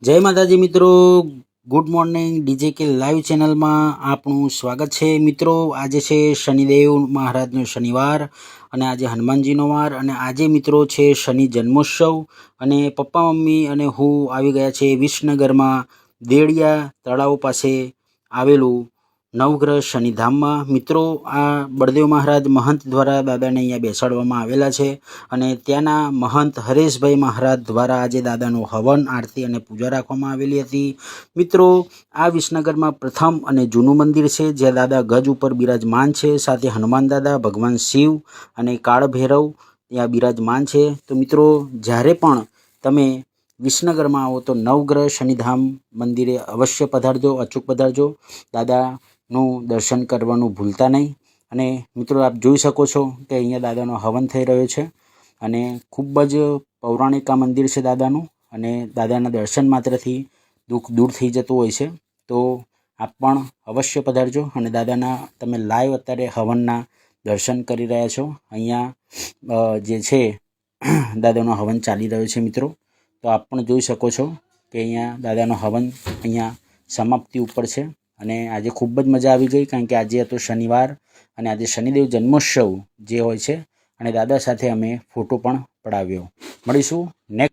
જય માતાજી મિત્રો, ગુડ મોર્નિંગ ડીજે કે લાઈવ ચેનલમાં આપનું સ્વાગત છે મિત્રો। આજે છે શનિદેવ મહારાજનો શનિવાર અને આજે હનુમાનજીનો વાર અને આજે મિત્રો છે શનિ જન્મોત્સવ અને પપ્પા મમ્મી અને હું આવી ગયા છે વિસનગરમાં દેડિયા તળાવ પાસે આવેલું નવગ્રહ શનિધામમાં। મિત્રો આ બળદેવ મહારાજ મહંત દ્વારા દાદાને અહીંયા બેસાડવામાં આવેલા છે અને ત્યાંના મહંત હરેશભાઈ મહારાજ દ્વારા આજે દાદાનું હવન આરતી અને પૂજા રાખવામાં આવેલી હતી। મિત્રો આ વિસનગરમાં પ્રથમ અને જૂનું મંદિર છે જ્યાં દાદા ગજ ઉપર બિરાજમાન છે, સાથે હનુમાન દાદા, ભગવાન શિવ અને કાળ ભૈરવ ત્યાં બિરાજમાન છે। તો મિત્રો જ્યારે પણ તમે વિસનગરમાં આવો તો નવગ્રહ શનિધામ મંદિરે અવશ્ય પધારજો, અચૂક પધારજો, દાદાનું દર્શન કરવાનું ભૂલતા નહીં। અને મિત્રો આપ જોઈ શકો છો કે અહીંયા દાદાનો હવન થઈ રહ્યો છે અને ખૂબ જ પૌરાણિક આ મંદિર છે દાદાનું અને દાદાના દર્શન માત્રથી દુઃખ દૂર થઈ જતું હોય છે। તો આપ પણ અવશ્ય પધારજો અને દાદાના તમે લાઈવ અત્યારે હવનના દર્શન કરી રહ્યા છો। અહીંયા જે છે દાદાનો હવન ચાલી રહ્યો છે મિત્રો, તો આપ પણ જોઈ શકો છો કે અહીંયા દાદાનો હવન અહીંયા સમાપ્તિ ઉપર છે અને આજે ખૂબ જ મજા આવી ગઈ, કારણ કે આજે હતો શનિવાર અને આજે શનિદેવ જન્મોત્સવ જે હોય છે અને દાદા સાથે અમે ફોટો પણ પડાવ્યો। મળીશું નેક્સ્ટ